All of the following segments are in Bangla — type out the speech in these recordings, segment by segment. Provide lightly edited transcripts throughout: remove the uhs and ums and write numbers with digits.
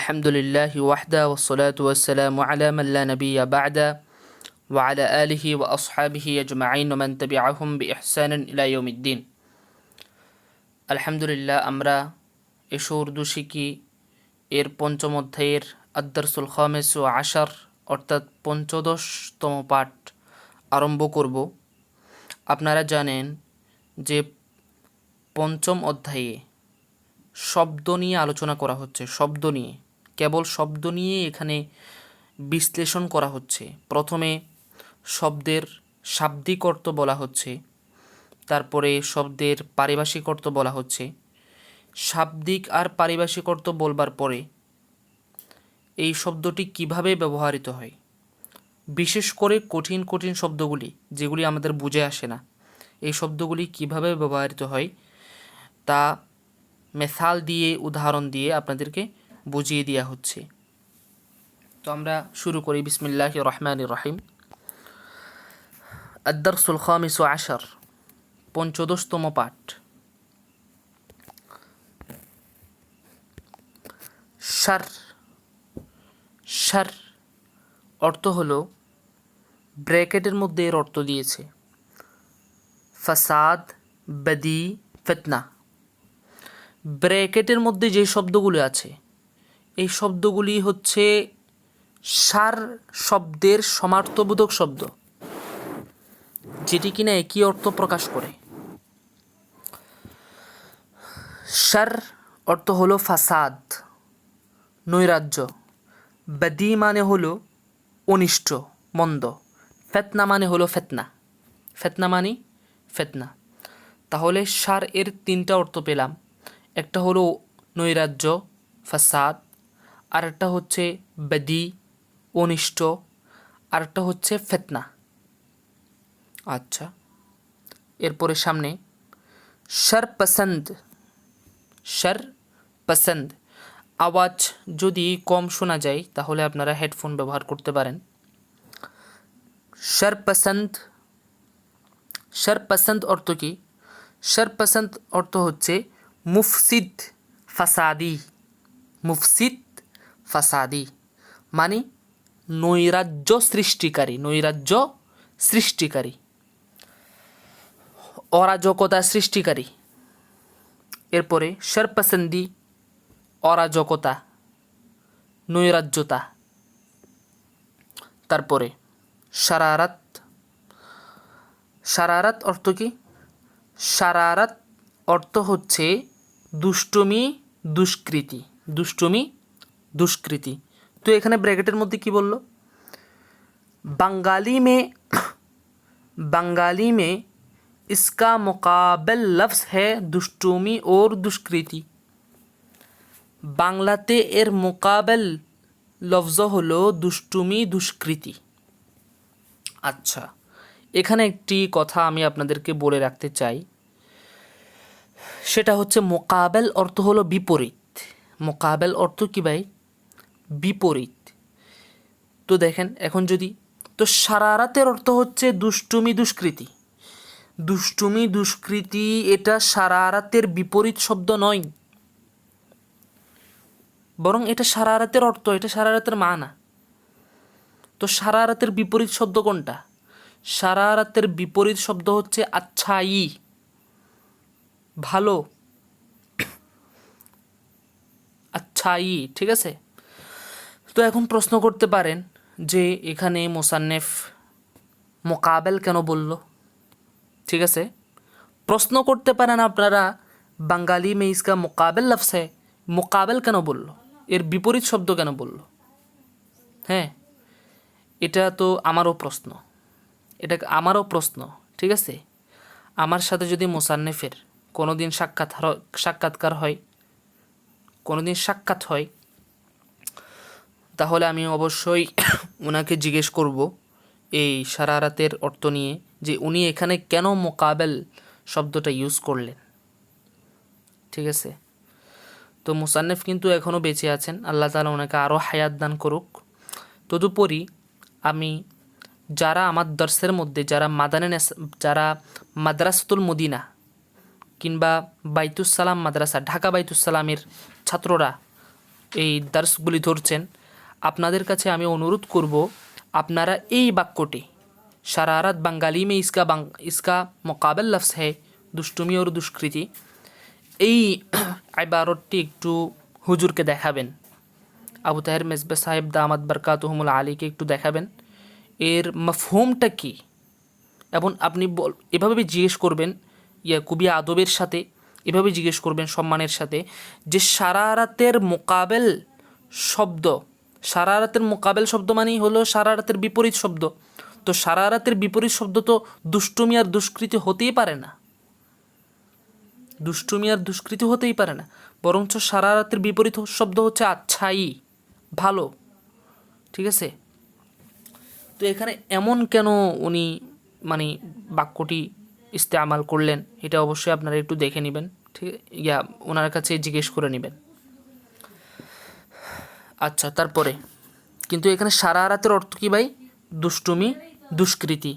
الحمد لله وحده والصلاة والسلام على من لا نبي بعده وعلى آله وأصحابه أجمعين ومن تبعهم بإحسان إلى يوم الدين আলহামদুলিল্লাহ আমরা এশো উর্দু শিখি এর পঞ্চম অধ্যায়ের আদ-দারসুল খামিস ওয়া আশার অর্থাৎ ১৫তম পাঠ আরম্ভ করব। আপনারা জানেন যে পঞ্চম অধ্যায়ে শব্দ নিয়ে আলোচনা করা হচ্ছে, শব্দ নিয়ে, কেবল শব্দ নিয়ে এখানে বিশ্লেষণ করা হচ্ছে। প্রথমে শব্দের শাব্দিক অর্থ বলা হচ্ছে, তারপরে শব্দের পারিভাষিক অর্থ বলা হচ্ছে। শাব্দিক আর পারিভাষিক অর্থ বলবার পরে এই শব্দটি কিভাবে ব্যবহৃত হয়, বিশেষ করে কঠিন কঠিন শব্দগুলি যেগুলি আমাদের বুঝে আসে না, এই শব্দগুলি কিভাবে ব্যবহৃত হয় তা মেসাল দিয়ে, উদাহরণ দিয়ে আপনাদেরকে বুঝিয়ে দেওয়া হচ্ছে। তো আমরা শুরু করি। বিসমিল্লাহির রহমানির রহিম। আদ-দারসুল খামিস ওয়া আশার, ১৫তম পাঠ। শার, শার অর্থ হলো, ব্র্যাকেটের মধ্যে এর অর্থ দিয়েছে ফাসাদ, বদি, ফিতনা। ব্র্যাকেটের মধ্যে যে শব্দগুলি আছে এই শব্দগুলি হচ্ছে শার শব্দের সমার্থবোধক শব্দ, যেটি কিনা একই অর্থ প্রকাশ করে। শার অর্থ হলো ফাসাদ, নৈরাজ্য। বদি মানে হলো অনিষ্ট, মন্দ। ফিতনা মানে হলো ফিতনা, ফিতনা মানে ফিতনা। তাহলে শার এর তিনটা অর্থ পেলাম। একটা হলো নৈরাজ্য, ফাসাদ, আর একটা হচ্ছে বদি, অনিষ্ট, আর একটা হচ্ছে ফিতনা। আচ্ছা, এরপরে সামনে শার পসন্দ। শার পসন্দ, আওয়াজ যদি কম শোনা যায় তাহলে আপনারা হেডফোন ব্যবহার করতে পারেন। শার পসন্দ, শার পসন্দ অর্থ কি? শার পসন্দ অর্থ হচ্ছে মুফসিদ, ফাসাদি। মুফসিদ, ফাসাদি মানে নৈরাজ্য সৃষ্টিকারী, নৈরাজ্য সৃষ্টিকারী, অরাজকতা সৃষ্টিকারী। এরপরে শারপসন্দি, অরাজকতা, নৈরাজ্যতা। তারপরে শারারাত। শারারাত অর্থ কি? শারারাত অর্থ হচ্ছে দুষ্টুমি, দুষ্কৃতি। দুষ্টুমি, দুষ্কৃতি। তো এখানে ব্র্যাকেটের মধ্যে কি বলল? बंगाली में इसका मुकाबल लफ्ज़ है दुष्टुमी और दुष्कृति। বাংলাতে এর মোকাবেল লফজ হলো দুষ্টুমি, দুষ্কৃতি। আচ্ছা, এখানে একটি কথা আমি আপনাদেরকে বলে রাখতে চাই, সেটা হচ্ছে মোকাবেল অর্থ হলো বিপরীত। মোকাবেল অর্থ কি ভাই? বিপরীত। তো দেখেন এখন যদি, তো শারারাতের অর্থ হচ্ছে দুষ্টুমি, দুষ্কৃতি। দুষ্টুমি, দুষ্কৃতি এটা শারারাতের বিপরীত শব্দ নয়, বরং এটা শারারাতের অর্থ, এটা শারারাতের মানা। তো শারারাতের বিপরীত শব্দ কোনটা? শারারাতের বিপরীত শব্দ হচ্ছে আচ্ছাই, ভালো, আচ্ছাই। ঠিক আছে? তো এখন প্রশ্ন করতে পারেন যে এখানে মোসান্নেফ মোকাবেল কেন বলল? ঠিক আছে, প্রশ্ন করতে পারেন আপনারা, বাঙালি মে ইসকা মোকাবেল লফজ হ্যায়, মোকাবেল কেন বলল, এর বিপরীত শব্দ কেন বলল? হ্যাঁ, এটা তো আমারও প্রশ্ন, এটা আমারও প্রশ্ন। ঠিক আছে, আমার সাথে যদি মোসান্নেফের কোনো দিন সাক্ষাৎকার হয়, কোনো দিন সাক্ষাৎ হয়, তাহলে আমি অবশ্যই ওনাকে জিজ্ঞেস করব এই শারারাতের অর্থ নিয়ে, যে উনি এখানে কেন মোকাবেল শব্দটা ইউজ করলেন। ঠিক আছে, তো মুসান্নিফ কিন্তু এখনও বেঁচে আছেন, আল্লাহ তাআলা ওনাকে আরও হায়াত দান করুক। তদুপরি আমি যারা আমার দর্শের মধ্যে যারা মাদ্রাসাতুল মদিনা কিংবা বাইতুস সালাম মাদ্রাসা, ঢাকা বাইতুস সালামের ছাত্ররা এই দার্সগুলি ধরছেন, আপনাদের কাছে আমি অনুরোধ করব আপনারা এই বাক্যটি शरारत बंगाली में इसका मुकाबल लफ्ज़ है दुष्टुमी और दुष्कृति, এই ইবারতটি একটু হুজুরকে দেখাবেন, আবু তাহের মেজবা সাহেব দামাত বরকাতুহুমুল আলীকে একটু দেখাবেন এর মফহুমটা কী, এবং আপনি এভাবে জিজ্ঞেস করবেন খুবই আদবের সাথে, এভাবে জিজ্ঞেস করবেন সম্মানের সাথে যে শারারাতের মোকাবেল শব্দ, শারারাতের মোকাবেল শব্দ মানেই হলো শারারাতের বিপরীত শব্দ, তো শারারাতের বিপরীত শব্দ তো দুষ্টুমি আর দুষ্কৃতি হতেই পারে না, দুষ্টুমি আর দুষ্কৃতি হতেই পারে না, বরঞ্চ শারারাতের বিপরীত শব্দ হচ্ছে আচ্ছাই, ভালো। ঠিক আছে, তো এখানে এমন কেন উনি মানে বাক্যটি ইস্তেমাল করলেন এটা অবশ্যই আপনারা একটু দেখে নেবেন, ঠিক ওনার কাছে জিজ্ঞেস করে নেবেন। আচ্ছা, তারপরে কিন্তু এখানে শারারাতের অর্থ কী ভাই? দুষ্টুমি, দুষ্কৃতি।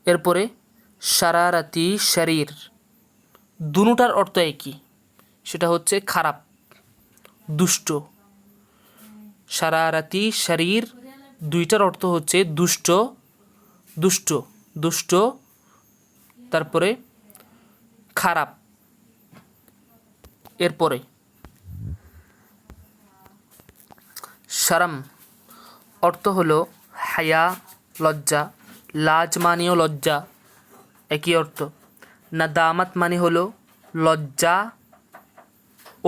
এরপরে শারারাতি শরীর, দুটার অর্থ একই, সেটা হচ্ছে খারাপ, দুষ্ট। শারারাতি শরীর দুইটার অর্থ হচ্ছে দুষ্ট, দুষ্ট, দুষ্ট, তারপরে খারাপ। এরপরে শরম অর্থ হলো হায়া, লজ্জা, লাজ মানেও লজ্জা, একই অর্থ। নাদামাত মানে হলো লজ্জা,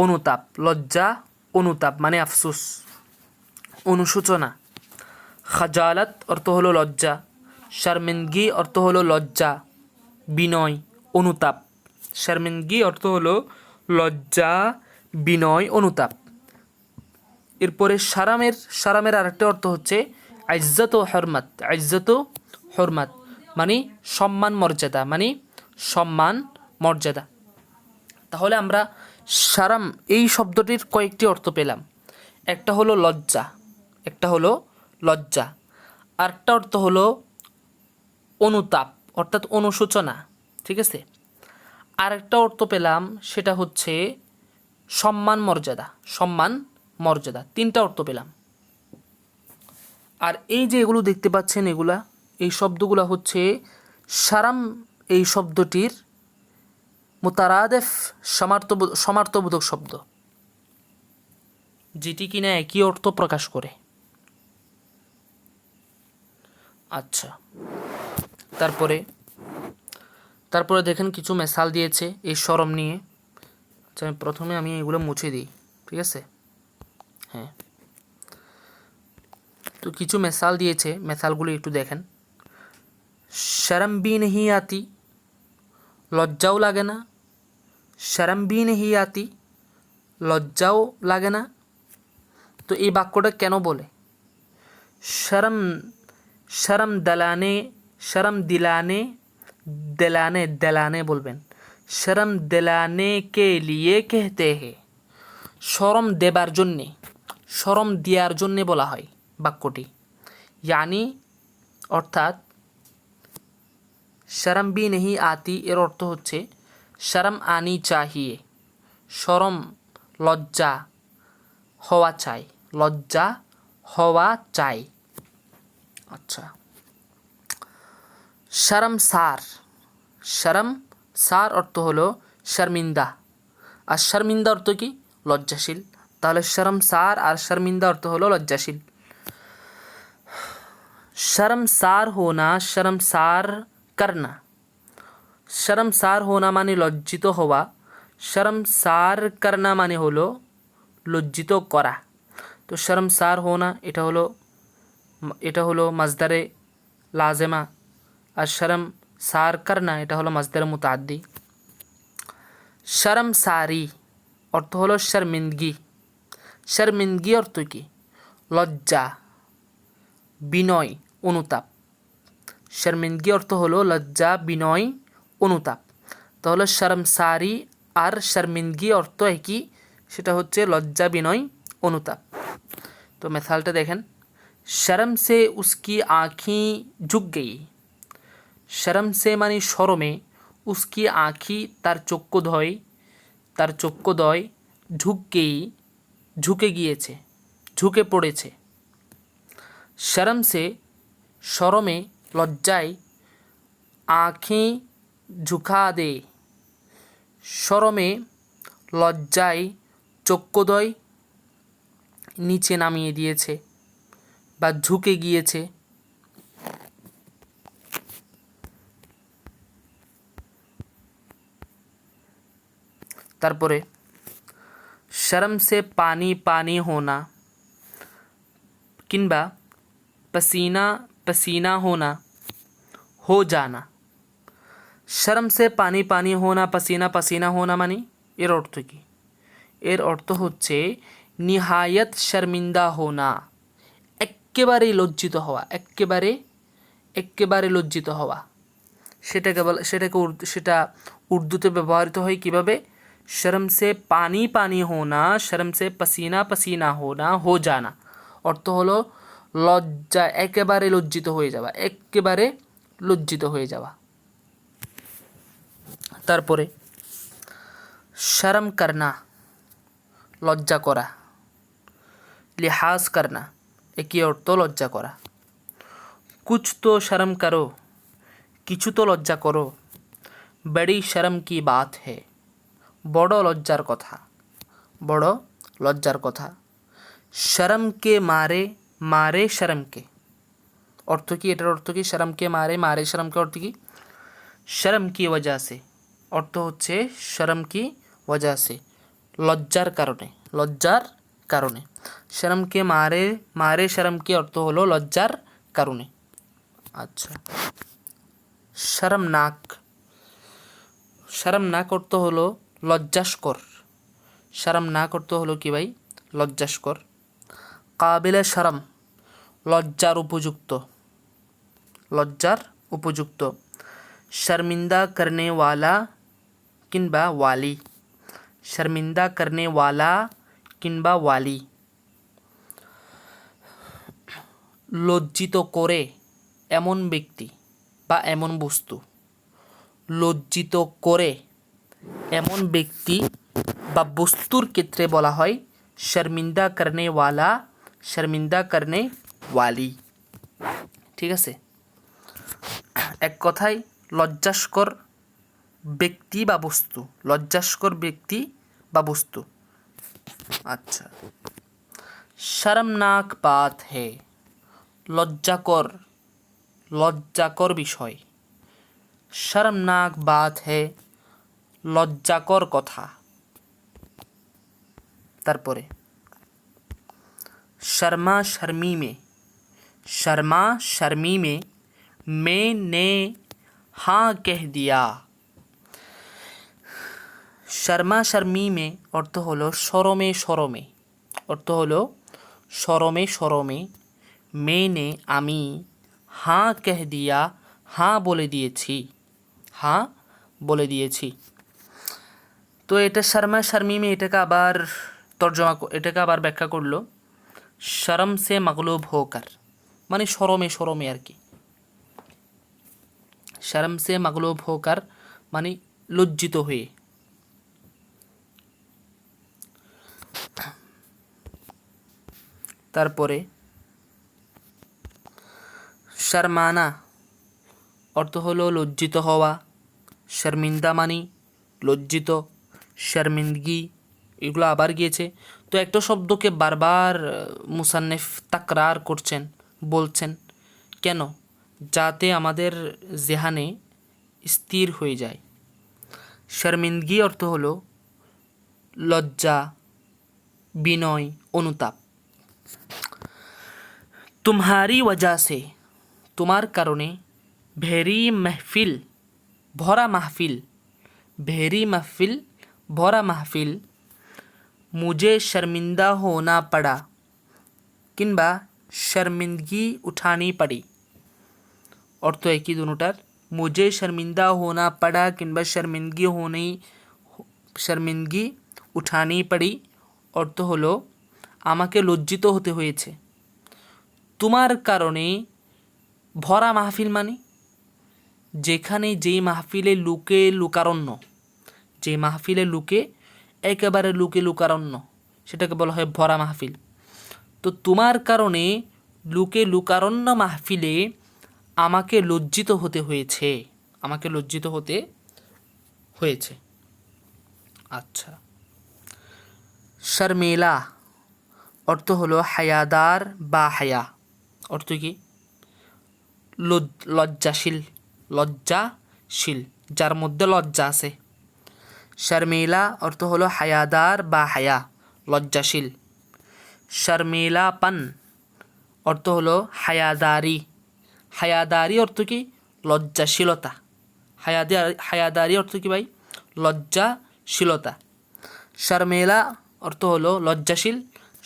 অনুতাপ, লজ্জা, অনুতাপ মানে আফসোস, অনুশোচনা। খাজালাত অর্থ হলো লজ্জা, শর্মিন্দগি অর্থ হলো লজ্জা, বিনয়, অনুতাপ। শর্মিন্দগি অর্থ হলো লজ্জা, বিনয়, অনুতাপ। এরপরে শারামের আরেকটা অর্থ হচ্ছে ইজ্জত ও হরমত, ইজ্জত ও হরমত মানে সম্মান মর্যাদা, মানে সম্মান মর্যাদা। তাহলে আমরা শারাম এই শব্দটির কয়েকটি অর্থ পেলাম, একটা হলো লজ্জা, একটা হলো লজ্জা, আরেকটা অর্থ হলো অনুতাপ অর্থাৎ অনুশোচনা। ঠিক আছে, আরেকটা অর্থ পেলাম সেটা হচ্ছে সম্মান মর্যাদা, সম্মান মর্যাদা, তিনটা অর্থ পেলাম। আর এই যে এগুলো দেখতে পাচ্ছেন, এগুলা এই শব্দগুলো হচ্ছে শারাম এই শব্দটির মুতারাদেফ সমার্থবোধক শব্দ, যেটি কিনা একই অর্থ প্রকাশ করে। আচ্ছা, তারপরে দেখেন কিছু মেসাল দিয়েছে এই শরম নিয়ে। আচ্ছা, প্রথমে আমি এগুলো মুছে দিই, ঠিক আছে? হ্যাঁ, তো কিছু মেসাল দিয়েছে, মেসালগুলো একটু দেখেন। শরম ভি নেহি আতি, লজ্জাও লাগে না। শরম ভি নেহি আতি, লজ্জাও লাগে না। তো এই বাক্যটা কেন বলে? শরম শরম দিলানে, শরম দিলানে, দিলানে দিলানে বলবেন, শরম দিলানে কে লিয়ে कहते हैं, শরম দেবার জন্যে, শরম দেওয়ার জন্যে বলা হয় বাক্যটি। यानी অর্থাৎ শরম ভি নেহি আতি এর অর্থ হচ্ছে শরম আনি চাহিয়ে, শরম লজ্জা হওয়া চাই, লজ্জা হওয়া চাই। আচ্ছা, শরমসার, শরমসার অর্থ হলো শর্মিন্দা, আর শর্মিন্দা অর্থ কি? লজ্জাশীল। তাহলে শরমসার আর শর্মিন্দা অর্থ হলো লজ্জাশীল। শরমসার হোনা, শরমসার করনা, শরমসার হোনা মানে লজ্জিত হওয়া, শরমসার করনা মানে হলো লজ্জিত করা। তো শরমসার হোনা এটা হলো মাজদারে লাজেমা, আর শরমসার করনা এটা হলো মাজদারে মুতাআদ্দি। শরমসারি অর্থ হলো শর্মিন্দগি, শর্মিন্দগি অর্থ কি? লজ্জা, বিনয়, অনুতাপ। শর্মিন্দগি অর্থ হলো লজ্জা, বিনয়, অনুতাপ। তাহলে শরমসারি আর শর্মিন্দগি অর্থ একই, সেটা হচ্ছে লজ্জা, বিনয়, অনুতাপ। তো মিসালটা দেখেন, শরম সে উসকি আঁখি ঝুঁক গই, শরম সে মানে শরমে, উসকি আঁখি তার চক্ষুদ্বয়, ঝুঁক গই ঝুঁকে গিয়েছে, ঝুঁকে পড়েছে। শরম সে, শরমে, লজ্জায়, আঁখেं ঝুঁকা দে, শরমে লজ্জায় চক্ষুদ্বয় নিচে নামিয়ে দিয়েছে বা ঝুঁকে গিয়েছে। তারপরে शर्म से पानी पानी होना किंबा पसीना पसीना होना, हो जाना। शर्म से पानी पानी होना, पसीना पसीना होना মানে এর অর্থ কি? এর অর্থ হচ্ছে নিহায়াত শর্মিন্দা হোনা, এক্কেবারে লজ্জিত হওয়া, এক্কেবারে এক্কেবারে লজ্জিত হওয়া। সেটা উর্দুতে ব্যবহৃত হয় কিভাবে? शर्म से पानी पानी होना, शर्म से पसीना पसीना होना, हो जाना অর্থ হলো লজ্জা, একেবারে লজ্জিত হয়ে যাওয়া, একেবারে লজ্জিত হয়ে যাওয়া। তারপরে শরম করনা, লজ্জা করা। লিহাজ করনা, একই অর্থ লজ্জা করা। কুছ তো শরম করো, কিছু তো লজ্জা করো। বড়ি শরম কি বাত है, বড় লজ্জার কথা, বড় লজ্জার কথা। শরম কে মারে, মারে শরম কে, অর্থ কি? এটার অর্থ কি? শরম কে মারে, মারে শরম কে অর্থ কি? শরম কি ওয়াজা সে, অর্থ হচ্ছে শরম কি ওয়াজা সে, লজ্জার কারণে, লজ্জার কারণে। শরম কে মারে, মারে শরম কে অর্থ হলো লজ্জার কারণে। আচ্ছা, শরমনাক, শরমনাক অর্থ হলো লজ্জাস্কর। শরমনাক অর্থ হলো কি ভাই? লজ্জাস্কর। কাবিলে শরম, লজ্জার উপযুক্ত, লজ্জার উপযুক্ত। শর্মিন্দা করনে ওয়ালা কিংবা ওয়ালি, শর্মিন্দা করনে ওয়ালা কিংবা ওয়ালি। লজ্জিত করে এমন ব্যক্তি বা এমন বস্তু, লজ্জিত করে এমন ব্যক্তি বা বস্তুর ক্ষেত্রে বলা হয় শর্মিন্দা করনে ওয়ালা, শর্মিন্দা করনে ওয়ালি। ঠিক আছে, এক কথায় লজ্জাস্কর ব্যক্তি বা বস্তু, লজ্জাস্কর ব্যক্তি বা বস্তু। আচ্ছা, শর্মনাক বাত হে, লজ্জাকর, লজ্জাকর বিষয়। শর্মনাক বাত হে, লজ্জাকর কথা। তারপরে শর্মা শর্মি মে, শর্মা শর্মি মে मैंने हाँ कह दिया। শর্মা শর্মি মে অর্থ হলো শরমে শরমে, অর্থ হলো শরমে শরমে। मैंने আমি, हाँ कह दिया हाँ বলে দিয়েছি, हाँ বলে দিয়েছি। তো এটা শর্মা শর্মি মে, এটাকে আবার এটাকে আবার ব্যাখ্যা করলো শরম সে মগলুব হোকার, মানে শরমে শরমে আর কি। শরম সে মগলুব হোকার মানে লজ্জিত হয়ে। তারপরে শর্মানা অর্থ হলো লজ্জিত হওয়া। শর্মিন্দা মানে লজ্জিত, শর্মিন্দগি এগুলো আবার গিয়েছে। তো একটা শব্দকে বারবার মুসান্নিফ তাকরার করছেন, বলছেন কেন? যাতে আমাদের জেহানে স্থির হয়ে যায়। শর্মিন্দগি অর্থ হলো লজ্জা, বিনয়, অনুতাপ। तुम्हारी वजह से, তোমার কারণে। ভেরি महफिल, ভরা মাহফিল, ভেরি महफिल ভরা মাহফিল। मुझे शर्मिंदा होना पड़ा কিংবা शर्मिंदगी उठानी पड़ी, অর্থ একই দুটোটার। मुझे शर्मिंदा होना पड़ा কিংবা शर्मिंदगी उठानी पड़ी অর্থ হলো আমাকে লজ্জিত হতে হয়েছে। তোমার কারণে ভরা মাহফিল মানে যেখানে যেই মাহফিলে লুকে লুকারণ্য, যে মাহফিলে লুকে একেবারে লুকে লুকারণ্য, সেটাকে বলা হয় ভরা মাহফিল। তো তোমার কারণে লোকে লোকারণ্য মাহফিলে আমাকে লজ্জিত হতে হয়েছে, আমাকে লজ্জিত হতে হয়েছে। আচ্ছা, শর্মিলা অর্থ হলো হায়াদার বা হায়া, অর্থ কি? লজ্জাশীল, লজ্জাশীল, যার মধ্যে লজ্জা আছে। শর্মিলা অর্থ হলো হায়াদার বা হায়া, লজ্জাশীল। শর্মিলাপন অর্থ হলো হায়াদারি, হায়াদারি অর্থ কি? লজ্জাশীলতা। হায়াদারি অর্থ কি ভাই? লজ্জাশীলতা। শর্মিলা অর্থ হলো লজ্জাশীল,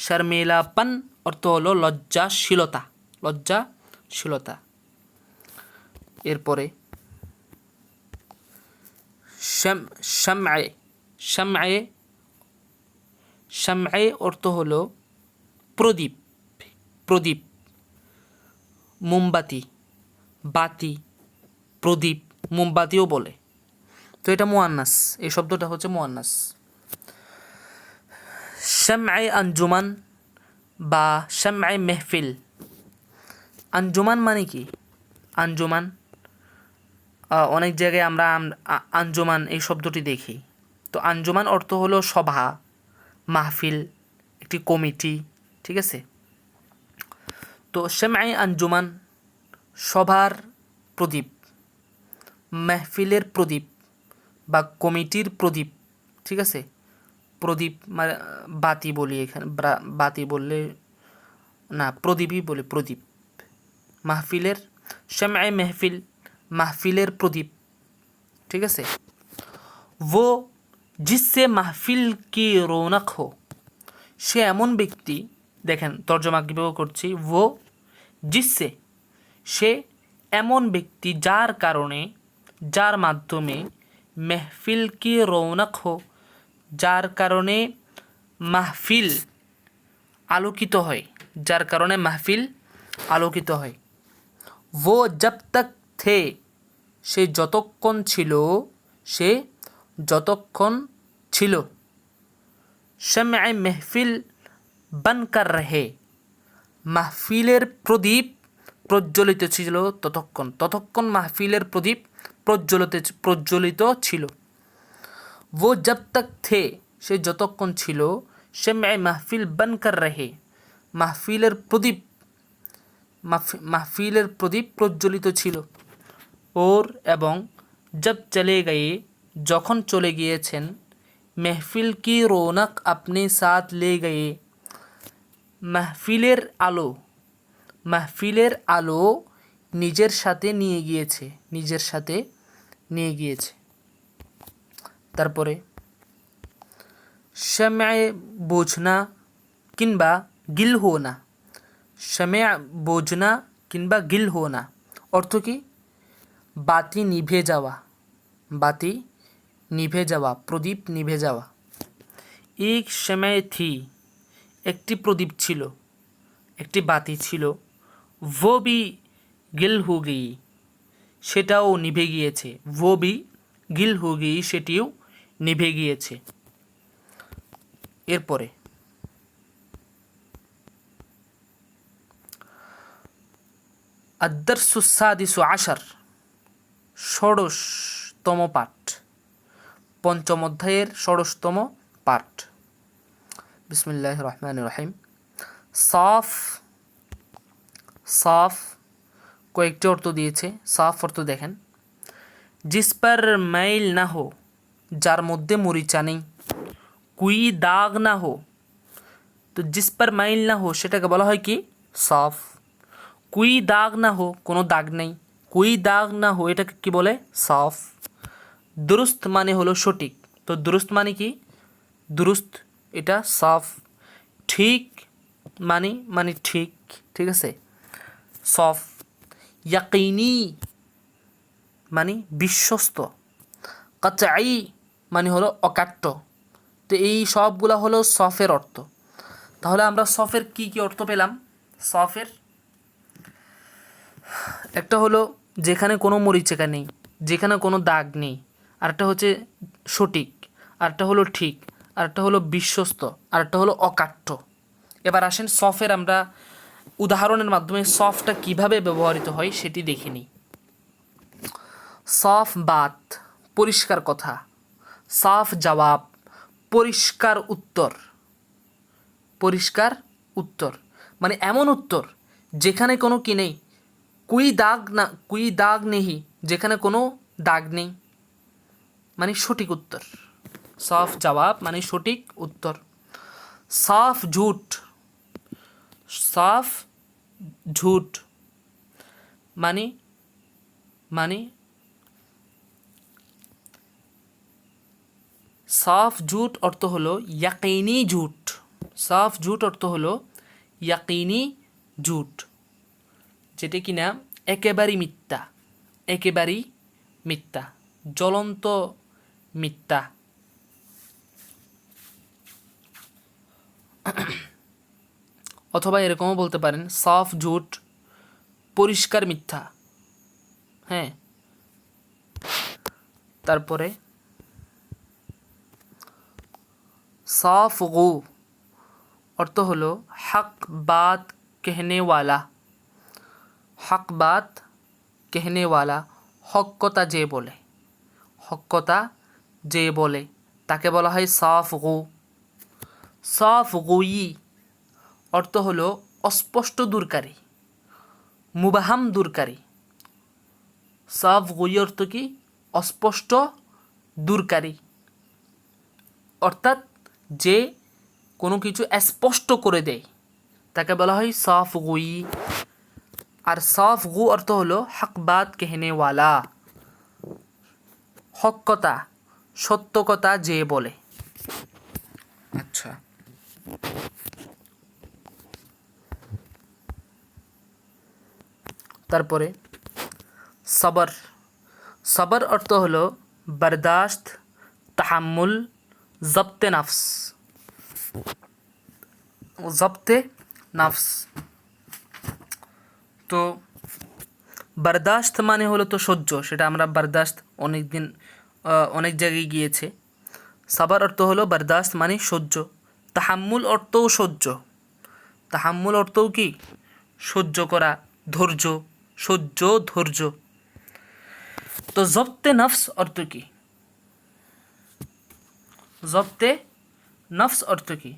শর্মিলাপন অর্থ হলো লজ্জাশীলতা, লজ্জাশীলতা। এরপরে শামআ, শামআ, শামআ অর্থ হলো প্রদীপ, প্রদীপ, মোমবাতি, বাতি, প্রদীপ, মোমবাতিও বলে। তো এটা মুয়ান্নাস, এই শব্দটা হচ্ছে মুয়ান্নাস। শামআ আঞ্জুমান বা শামআ মেহফিল। আঞ্জুমান মানে কি? আঞ্জুমান অনেক জায়গায় আমরা আঞ্জুমান এই শব্দটি দেখি। তো আঞ্জুমান অর্থ হলো সভা, মাহফিল, একটি কমিটি, ঠিক আছে? তো শামআ আঞ্জুমান সভার প্রদীপ, মেহফিলের প্রদীপ বা কমিটির প্রদীপ, ঠিক আছে? প্রদীপ মানে বাতি বলি এখানে, বাতি বললে না, প্রদীপই বলি, প্রদীপ। মাহফিলের শামআ মেহফিল, মাহফিলের প্রদীপ, ঠিক আছে? वो जिससे महफिल की रौनक हो, সে এমন ব্যক্তি, দেখেন তর্জমা কীভাবে করছি, वो जिससे, সে এমন ব্যক্তি যার কারণে, যার মাধ্যমে, মেহফিল কি রৌনক হো, যার কারণে মাহফিল আলোকিত হয়, যার কারণে মাহফিল আলোকিত হয়। वो जब तक थे, সে যতক্ষণ ছিল, সে যতক্ষণ ছিল। শামআ মেহফিল বনকর রহে, মাহফিলের প্রদীপ প্রজ্বলিত ছিল ততক্ষণ, ততক্ষণ মাহফিলের প্রদীপ প্রজ্বলিত ছিল। वो जब तक थे, সে যতক্ষণ ছিল, শামআ মাহফিল বনকর রহে, মাহফিলের প্রদীপ, মাহফিলের প্রদীপ প্রজ্বলিত ছিল। ওর এবং জব চলে গিয়ে, যখন চলে গিয়েছেন, মেহফিল কি রৌনক আপনি সাথ লে গিয়ে, মাহফিলের আলো, মাহফিলের আলো নিজের সাথে নিয়ে গিয়েছে, নিজের সাথে নিয়ে গিয়েছে। তারপরে শামআ বুঝনা কিংবা গিল হোনা, শামআ বুঝনা কিংবা গিল হোনা অর্থ কি? বাতি নিভে যাওয়া, বাতি নিভে যাওয়া, প্রদীপ নিভে যাওয়া। এক শামআ থি, একটি প্রদীপ ছিল, একটি বাতি ছিল। वो भी गिल हो गई, সেটাও নিভে গিয়েছে। वो भी गिल हो गई, সেটিও নিভে গিয়েছে। এরপরে আদ-দারসু সাদিসু আশার, ষোড়শতম পাঠ, পঞ্চম অধ্যায়ের ষোড়শতম পাঠ। বিসমিল্লাহির রহমানির রহিম। সাফ, সাফ কয়েকটি অর্থ দিয়েছে। সাফ অর্থ দেখেন, জিস পর মাইল না হো, যার মধ্যে মরিচা নেই। কুই দাগ না হো, তো জিস পর মাইল না হো সেটাকে বলা হয় কি? সাফ। কুই দাগ না হো, কোনো দাগ নেই, কুই দাগ না হো এটাকে কি বলে? সাফ। দুরুস্ত মানে হলো সঠিক, তো দুরুস্ত মানে কি? দুরুস্ত, এটা সাফ। ঠিক মানে ঠিক, ঠিক আছে, সাফ। ইয়াকিনি মানে বিশ্বস্ত। কাতঈ মানে হলো অকাট্য। তো এই সবগুলা হলো সফের অর্থ। তাহলে আমরা সফের কি কি অর্থ পেলাম? সফের একটা হলো যেখানে কোনো মরিচিকা নেই, যেখানে কোনো দাগ নেই, আরেকটা হচ্ছে সঠিক, আরেকটা হলো ঠিক, আরেকটা হলো বিশ্বস্ত, আরেকটা হলো অকাট্য। এবার আসেন সফের আমরা উদাহরণের মাধ্যমে সফটা কিভাবে ব্যবহৃত হয় সেটি দেখে নিই। সফ বাত, পরিষ্কার কথা। সাফ জবাব, পরিষ্কার উত্তর। পরিষ্কার উত্তর মানে এমন উত্তর যেখানে কোনো কি নেই, কুই দাগ নেই, যেখানে কোনো দাগ নেই, মানে সঠিক উত্তর। সাফ জবাব মানে সঠিক উত্তর। সাফ ঝুট, সাফ ঝুট মানে মানে সাফ ঝুট অর্থ হলো ইয়াকিনি ঝুট। সাফ ঝুট অর্থ হলো ইয়াকিনি ঝুট, যেটা কিনা একেবারেই মিথ্যা, একেবারেই মিথ্যা, জ্বলন্ত মিথ্যা। অথবা এরকমও বলতে পারেন সাফ ঝুট, পরিষ্কার মিথ্যা। হ্যাঁ, তারপরে সাফ গু অর্থ হলো হক বাত कहने वाला। হক বাত कहने वाला, হক কথা যে বলে, হক কথা যে বলে তাকে বলা হয় সাফ গু। সাফ গুই অর্থ হলো অস্পষ্ট দূরকারী, মুবাহাম দূরকারী। সাফ গুই অর্থ কি? অস্পষ্ট দূরকারী, অর্থাৎ যে কোনো কিছু স্পষ্ট করে দেয় তাকে বলা হয় সাফ গুই। আর সাফ গু অর্থ হলো হক বাত कहने वाला, হক কথা, সত্য কথা যে বলে। আচ্ছা, তারপরে সবর। সবর অর্থ হলো বরদাস্ত, তাহাম্মুল, জব্তে নফস। জব্তে নফস তো বরদাস্ত মানে হলো তো সহ্য, সেটা আমরা বরদাস্ত অনেক জায়গায় গিয়েছে। সবর অর্থ হলো বরদাস্ত মানে সহ্য। তাহাম্মুল অর্থও সহ্য, তাহাম্মুল অর্থও কি? সহ্য করা, ধৈর্য, সহ্য, ধৈর্য। তো জব্তে নফস অর্থ কি? জব্তে নফস অর্থ কি?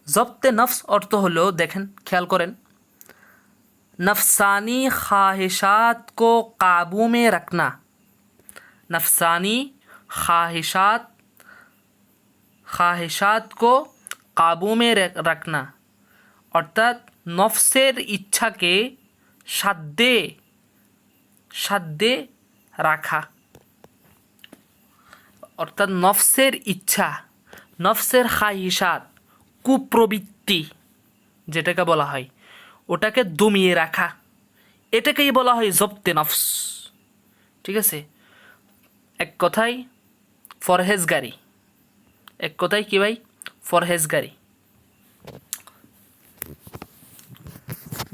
জব্তে নফস অর্থ হলো, দেখেন খেয়াল করেন, नफसानी ख्वाहिशात को काबू में रखना। नफसानी ख्वाहिशात को काबू में रखना, অর্থাৎ নফসের ইচ্ছাকে সাধ্যে রাখা। অর্থাৎ নফসের ইচ্ছা, নফসের খাহিসাত, কুপ্রবৃত্তি যেটাকে বলা হয়, ওটাকে দমিয়ে রাখা, এটাকেই বলা হয় জব্তে নফস। ঠিক আছে, এক কথায় ফরহেজগারি। এক কথায় কি ভাই? ফরহেজগারি।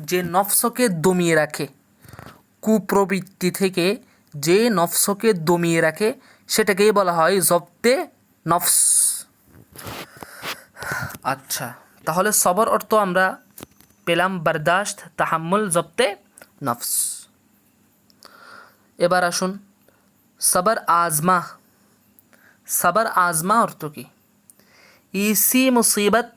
যে নফসকে দমিয়ে রাখে, কুপ্রবৃত্তি থেকে যে নফসকে দমিয়ে রাখে সেটাকেই বলা হয় জব্তে নফস। আচ্ছা, তাহলে সবর অর্থ আমরা পেলাম বরদাস্ত, তাহাম্মুল, জব্তে নফস। এবার আসুন সবর আজমা। সবর আজমা অর্থ কি? इसी मुसीबत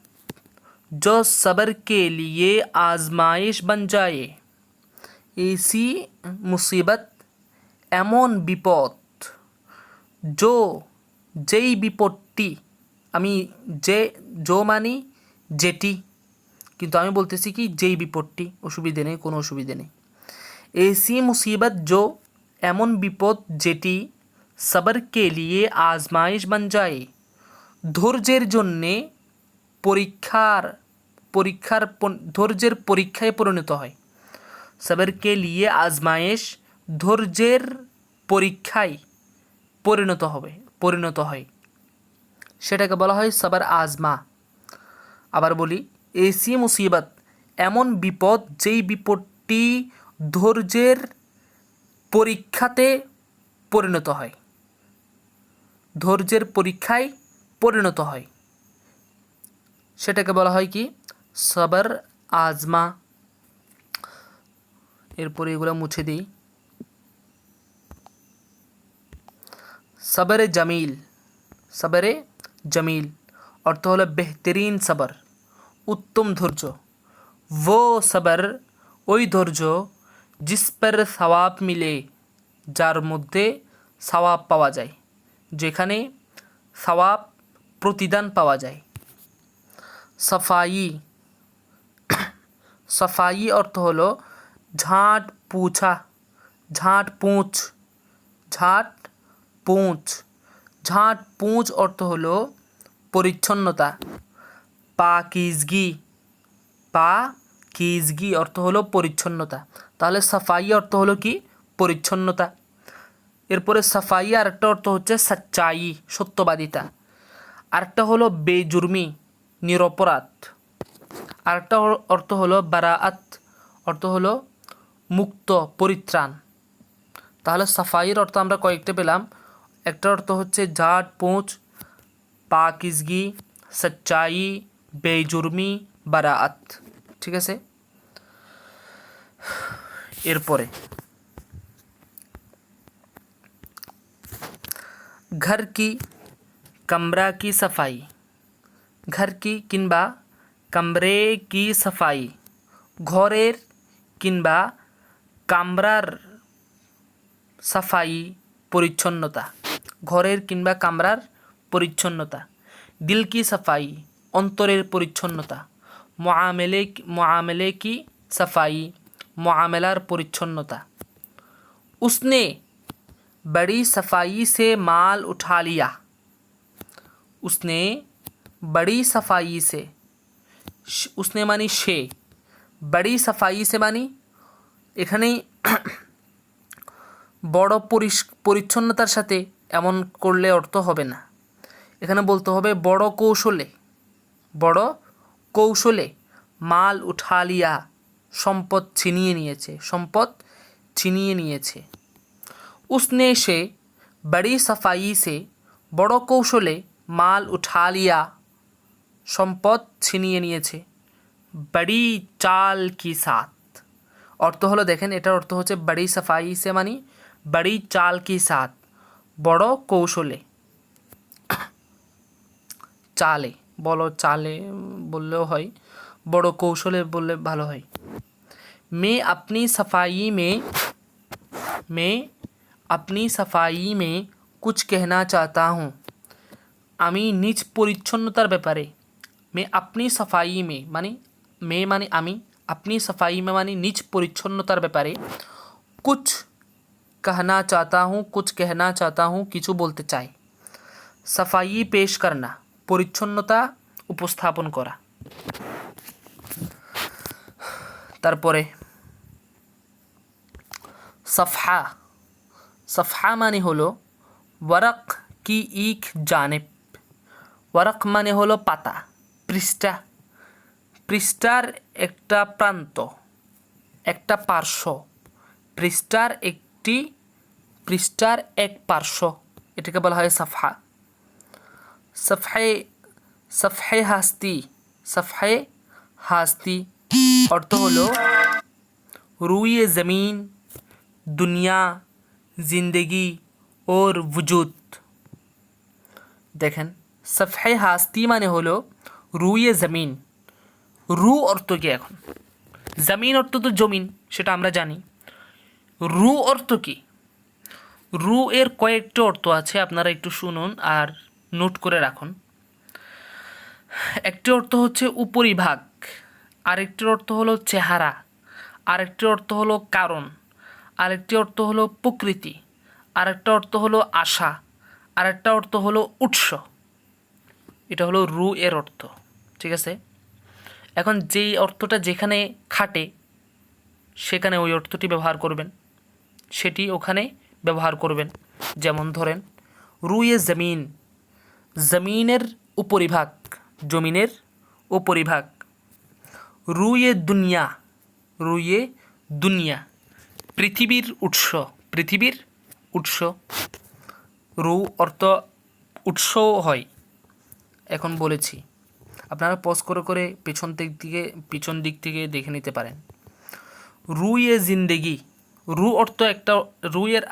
जो सब्र के लिए आजमाइश बन जाए। इसी मुसीबत এমন বিপদ, যেই বিপদটি, আমি জো মানি যেটি, কিন্তু আমি বলতেছি কি যেই বিপদটি, অসুবিধে নেই, কোনো অসুবিধে নেই। ऐसी मुसीबत जो এমন বিপদ যেটি সবর কে লিয়ে আজমাইশ বন যায়, ধৈর্যের জন্যে ধৈর্যের পরীক্ষায় পরিণত হয়। সবর কে লিয়ে আজমাইশ, ধৈর্যের পরীক্ষায় পরিণত হয়, সেটাকে বলা হয় সবর আজমা। আবার বলি, এসি মুসিবত এমন বিপদ যেই বিপদটি ধৈর্যের পরীক্ষাতে পরিণত হয়, ধৈর্যের পরীক্ষায় পরিণত হয়, সেটাকে বলা হয় কি সবর আজমা। এরপরে এগুলো মুছে দিই। সবরে জামিল, সবরে জামিল অর্থ হলো বেহতরিন সবর, উত্তম ধৈর্য। वो সবর ওই ধৈর্য জিস পর সওয়াব মিলে, যার মধ্যে সওয়াব পাওয়া যায়, যেখানে সওয়াব প্রতিদান পাওয়া যায়। সাফাই, সাফাই অর্থ হলো ঝাঁট পুছা, ঝাঁট পুঁছ, ঝাঁট পুঁছ, ঝাঁট পুঁছ অর্থ হলো পরিচ্ছন্নতা। পাকিজগি, পাকিজগি অর্থ হলো পরিচ্ছন্নতা। তাহলে সাফাই অর্থ হলো কি পরিচ্ছন্নতা। এরপরে সাফাই আরেকটা অর্থ হচ্ছে সচ্চাই, সত্যবাদিতা। আরেকটা হলো বেজুর্মি, নিরপরাধ। আরেকটা অর্থ হলো বারাআত, অর্থ হলো মুক্ত, পরিত্রাণ। তাহলে সাফাইয়ের অর্থ আমরা কয়েকটা পেলাম। একটা অর্থ হচ্ছে ঝাড় পোঁছ, পাকিজগি, সচ্চাই, বেজুর্মি, বারাআত। ঠিক আছে। এরপরে घर की कमरा की सफाई, घर की किंबा कमरे की सफाई, ঘরের কিংবা কামরার সাফাই পরিচ্ছন্নতা, ঘরের কিংবা কামরার পরিচ্ছন্নতা। দিল কি সাফাই, অন্তরের পরিচ্ছন্নতা। মুআমেলে কি সাফাই, মুআমেলার পরিচ্ছন্নতা। उसने बड़ी सफाई से माल उठा लिया, उसने बड़ी सफाई से, उसने मानी সে, बड़ी सफाई से मानी এখানে বড় পরিচ্ছন্নতার সাথে এমন করলে অর্থ হবে না। এখানে বলতে হবে বড় কৌশলে, বড় কৌশলে মাল উঠা লিয়া, সম্পদ ছিনিয়ে নিয়েছে, সম্পদ ছিনিয়ে নিয়েছে। उसने से बड़ी सफाई से বড় কৌশলে মাল উঠা লিয়া, সম্পদ ছিনিয়ে নিয়েছে। বড়ি চাল কি সাথ অর্থ হলো, দেখেন এটার অর্থ হচ্ছে বড়ি সাফাই সে মানি বড়ি চাল কি সাথ, বড় কৌশলে। চালে বলো, চালে বললেও হয়, বড় কৌশলে বললে ভালো হয়। मैं अपनी सफाई में कुछ कहना चाहता हूँ, আমি নিজ পরিচ্ছন্নতার ব্যাপারে। মে আপনি সাফাই মে মানে, মে মানে আমি, আপনি সাফাই মে মানে নিজ পরিচ্ছন্নতার ব্যাপারে। কুছ कहना चाहता हूँ, कुछ कहना चाहता हूँ কিছু বলতে চাই। সাফাই পেশ করনা, পরিচ্ছন্নতা উপস্থাপন করা। তারপরে সফহা, সফহা মানে হলো ওয়ারক কি ইক জানেব, ওয়ারক মানে হলো পাতা, পৃষ্ঠা, পৃষ্ঠার একটা প্রান্ত, একটা পার্শ্ব, পৃষ্ঠার একটি, পৃষ্ঠার এক পার্শ্ব, এটাকে বলা হয় সফহা। সফহে, সফহে হাস্তি, সফহে হাস্তি অর্থ হলো রুয়ে জমিন, দুনিয়া, জিন্দগি ওর वजूद। দেখেন সফহে হাস্তি মানে হলো রুয়ে জমিন। রু অর্থ কি, এখন জমিন অর্থ তো জমিন, সেটা আমরা জানি। রু অর্থ কি? রু এর কয়েকটা অর্থ আছে, আপনারা একটু শুনুন আর নোট করে রাখুন। একটি অর্থ হচ্ছে উপরিভাগ, আরেকটির অর্থ হলো চেহারা, আরেকটি অর্থ হলো কারণ, আরেকটি অর্থ হলো প্রকৃতি, আরেকটা অর্থ হলো আশা, আরেকটা অর্থ হলো উৎস। এটা হলো রু এর অর্থ। ঠিক আছে। এখন যেই অর্থটা যেখানে খাটে সেখানে ওই অর্থটি ব্যবহার করবেন, সেটি ওখানে ব্যবহার করবেন। যেমন ধরেন রুয়ে জমিন, জমিনের উপরিভাগ, জমিনের উপরিভাগ। রুয়ে দুনিয়া, রুয়ে দুনিয়া, পৃথিবীর উৎস, পৃথিবীর উৎস। রু অর্থ উৎসও হয়, এখন বলেছি আপনারা পজ করে করে পিছন দিক থেকে দেখে নিতে পারেন। রুয়ে জিন্দেগি, রুয়ের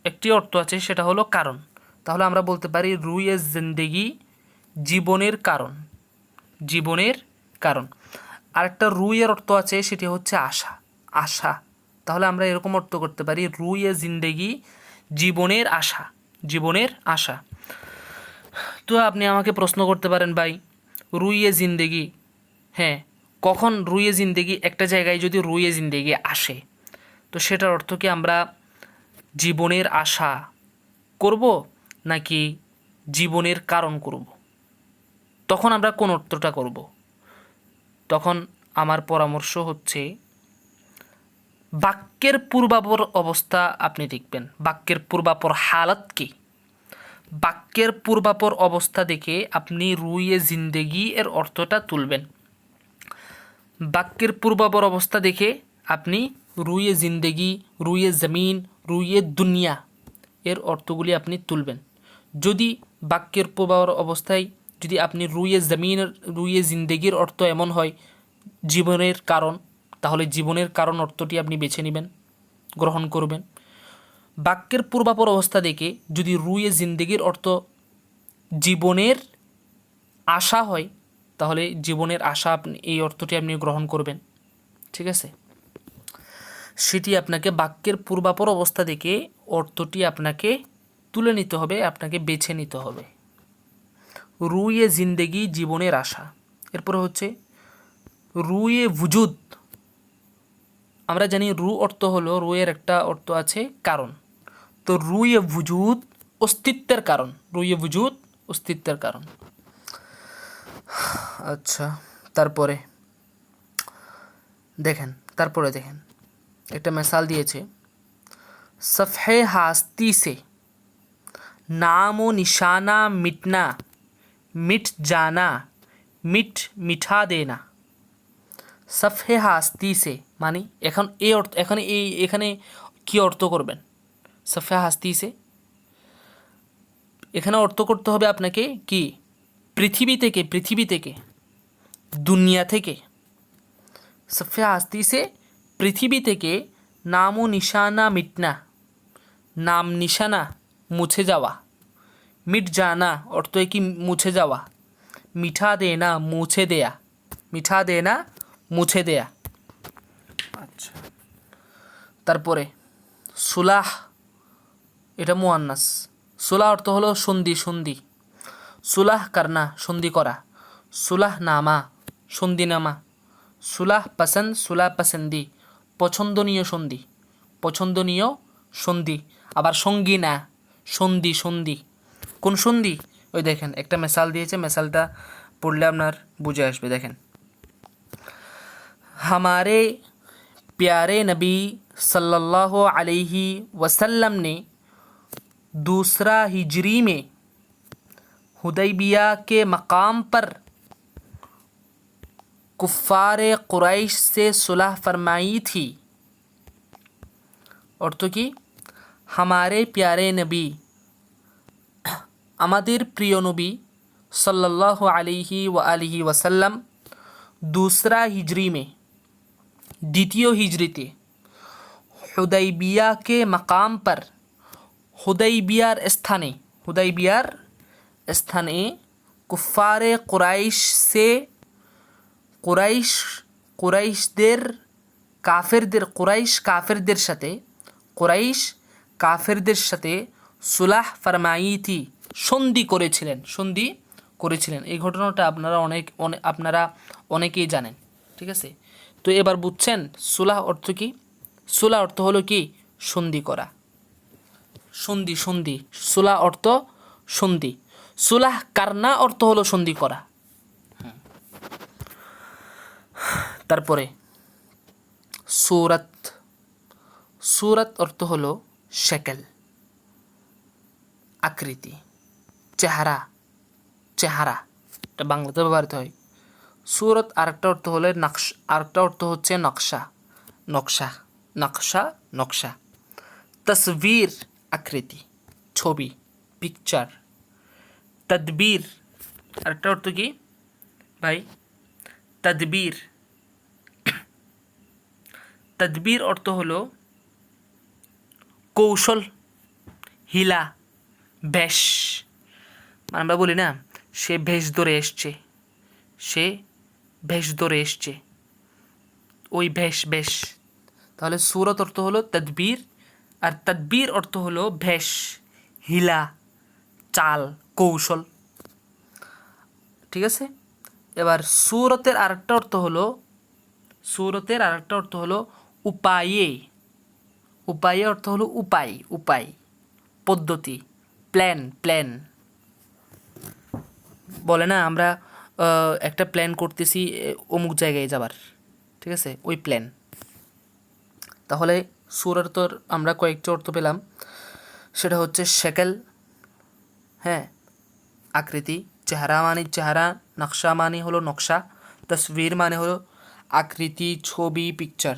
একটি অর্থ আছে, সেটা হলো কারণ। তাহলে আমরা বলতে পারি রুয়ে জিন্দেগি, জীবনের কারণ, জীবনের কারণ। আরেকটা রুয়ের অর্থ আছে, সেটি হচ্ছে আশা, আশা। তাহলে আমরা এরকম অর্থ করতে পারি রুয়ে জিন্দেগি, জীবনের আশা, জীবনের আশা। তো আপনি আমাকে প্রশ্ন করতে পারেন, ভাই রুইয়ে জিন্দেগি, হ্যাঁ কখন রুইয়ে জিন্দেগি, একটা জায়গায় যদি রুইয়ে জিন্দেগি আসে তো সেটার অর্থ কি আমরা জীবনের আশা করব নাকি জীবনের কারণ করব? তখন আমরা কোন অর্থটা করব? তখন আমার পরামর্শ হচ্ছে বাক্যের পূর্বাপর অবস্থা আপনি দেখবেন, বাক্যের পূর্বাপর হালত কি, বাক্যের পূর্বাপর অবস্থা দেখে আপনি রুইয়ে জিন্দেগি এর অর্থটা তুলবেন। বাক্যের পূর্বাপর অবস্থা দেখে আপনি রুইয়ে জিন্দেগি, রুইয়ে জমিন, রুইয়ে দুনিয়া এর অর্থগুলি আপনি তুলবেন। যদি বাক্যের পূর্বাপর অবস্থায় যদি আপনি রুইয়ে জমিন, রুইয়ে জিন্দেগির অর্থ এমন হয় জীবনের কারণ, তাহলে জীবনের কারণ অর্থটি আপনি বেছে নেবেন, গ্রহণ করবেন। বাক্যের পূর্বাপর অবস্থা দেখে যদি রুইয়ে জিন্দেগির অর্থ জীবনের আশা হয় তাহলে জীবনের আশা আপনি এই অর্থটি আপনি গ্রহণ করবেন, ঠিক আছে। সেটি আপনাকে বাক্যের পূর্বাপর অবস্থা দেখে অর্থটি আপনাকে তুলে নিতে হবে, আপনাকে বেছে নিতে হবে। রুইয়ে জিন্দেগি, জীবনের আশা। এরপরে হচ্ছে রুইয়ে ভুজুদ। আমরা জানি রু অর্থ হলো, রুয়ের একটা অর্থ আছে কারণ, তো রুইয়ে ভুজুদ অস্তিত্বের কারণ, রুইয়ে ভুজুদ অস্তিত্বের কারণ। আচ্ছা, তারপরে দেখেন একটা মিসাল দিয়েছে, সফহে হাস্তি সে নাম ও নিশানা মিটনা, মিট জানা, মিঠা দেনা। সফহে হাস্তি সে মানে এখানে কি অর্থ করবেন? সফহে হাস্তি সে এখানে অর্থ করতে হবে আপনাকে কি, পৃথিবী থেকে, দুনিয়া থেকে। সফে হাস্তি সে পৃথিবী থেকে, নাম ও নিশানা মিটনা, নাম নিশানা মুছে যাওয়া, মিট জানা অর্থ কি মুছে যাওয়া, মিঠা দেনা মুছে দেয়া, মিঠা দেনা মুছে দেয়া। আচ্ছা, তারপরে সুলাহ, এটা মুয়ান্নাস। সুলাহ অর্থ হলো সন্ধি, সুলাহ করনা সন্ধি করা, সুলাহ নামা সন্ধি নামা, সুলাহ পসন্দ, সুলাহ পসন্দি পছন্দনীয় সন্ধি। আবার সঙ্গী না, সন্ধি। কোন সন্ধি? ওই দেখেন একটা মিসাল দিয়েছে, মিসালটা পড়লে আপনার বুঝে আসবে। দেখেন, हमारे प्यारे नबी सल्लल्लाहु अलैहि वसल्लम ने दूसरा हिजरी में हुदैबिया के मकाम पर कुफ़ारे कुरैश से सुलह फरमाई थी। अर्थ की हमारे प्यारे नबी, আমাদের প্রিয় নবী सल्लल्लाहु अलैहि व आलिहि वसल्लम दूसरा हिजरी में, द्वितीय हिजरीते, हुदैबिया के मकाम पर, हुदैबियार स्थाने कुफ़ारे कुरैश से, কুরাইশদের কাফেরদের সাথে সুলাহ ফরমাইতি সন্ধি করেছিলেন। এই ঘটনাটা আপনারা অনেকেই জানেন, ঠিক আছে। তো এবার বুঝছেন সুলাহ অর্থ কি? সুলাহ অর্থ হলো কি সন্ধি করা, সন্ধি। সুলাহ অর্থ সন্ধি, সুলাহ কারনা অর্থ হলো সন্ধি করা। তারপরে সুরত অর্থ হলো শেকেল, আকৃতি, চেহারা, এটা বাংলাতে ব্যবহৃত হয়। সুরত আরেকটা অর্থ হলো আরেকটা অর্থ হচ্ছে নকশা। তসবির আকৃতি, ছবি, পিকচার। তদবির আরেকটা অর্থ কি? ভাই তাদবীর, তাদবীর অর্থ হলো কৌশল, হিলা, ভেষ। মানে আমরা বলি না সে ভেষ ধরে এসছে, সে ভেষ ধরে এসছে, ওই ভেষ ভেষ। তাহলে সুরত অর্থ হলো তদবীর, আর তদবীর অর্থ হলো ভেষ, হিলা, চাল, কৌশল। ঠিক আছে। এবার সুরতের আরেকটা অর্থ হলো, সুরতের আরেকটা অর্থ হলো উপায়ে। উপায়ে অর্থ হলো উপায়, উপায়, পদ্ধতি, প্ল্যান, প্ল্যান। বলে না আমরা একটা প্ল্যান করতেছি অমুক জায়গায় যাবার, ঠিক আছে, ওই প্ল্যান। তাহলে সুরের তোর আমরা কয়েকটি অর্থ পেলাম, সেটা হচ্ছে শেকেল, হ্যাঁ, আকৃতি, চেহারা মানে চেহারা, নকশা মানে হলো নকশা, তসবির মানে হলো আকৃতি, ছবি, পিকচার।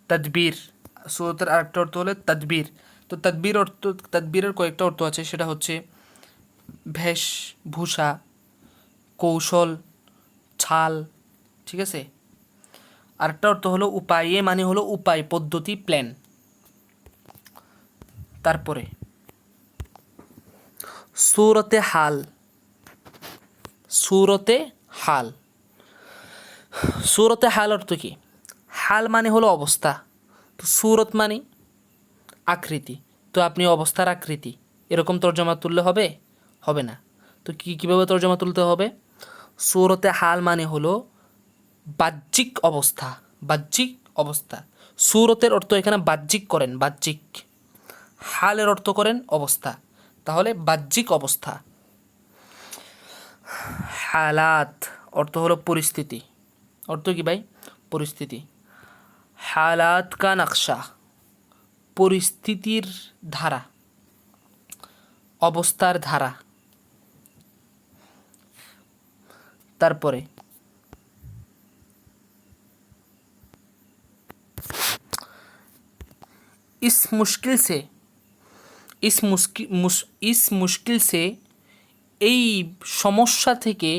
তদবীর, সুরতের আরেকটা অর্থ হলো তদবীর। তো তদবীর অর্থ, তদবীরের কয়েকটা অর্থ আছে, সেটা হচ্ছে বেশভূষা, কৌশল, ছাল, ঠিক আছে। আরেকটা অর্থ হলো উপায়ে মানে হলো উপায়, পদ্ধতি, প্ল্যান। তারপরে সুরতে হাল, সুরতে হাল, সুরতে হাল অর্থ কি? হাল মানে হলো অবস্থা, তো সুরত মানে আকৃতি, তো আপনি অবস্থার আকৃতি, এরকম তর্জমা তুললে হবে? হবে না। তো কীভাবে তর্জমা তুলতে হবে? সুরতে হাল মানে হলো বাহ্যিক অবস্থা, বাহ্যিক অবস্থা। সুরতের অর্থ এখানে বাহ্যিক করেন, বাহ্যিক। হালের অর্থ করেন অবস্থা, তাহলে বাহ্যিক অবস্থা। হালাত অর্থ হলো পরিস্থিতি। অর্থ কি ভাই? পরিস্থিতি। হালাত কা নকশা, পরিস্থিতির ধারা, অবস্থার ধারা। তারপরে इस मुश्किल से, इस मुश्किल से, এই সমস্যা থেকে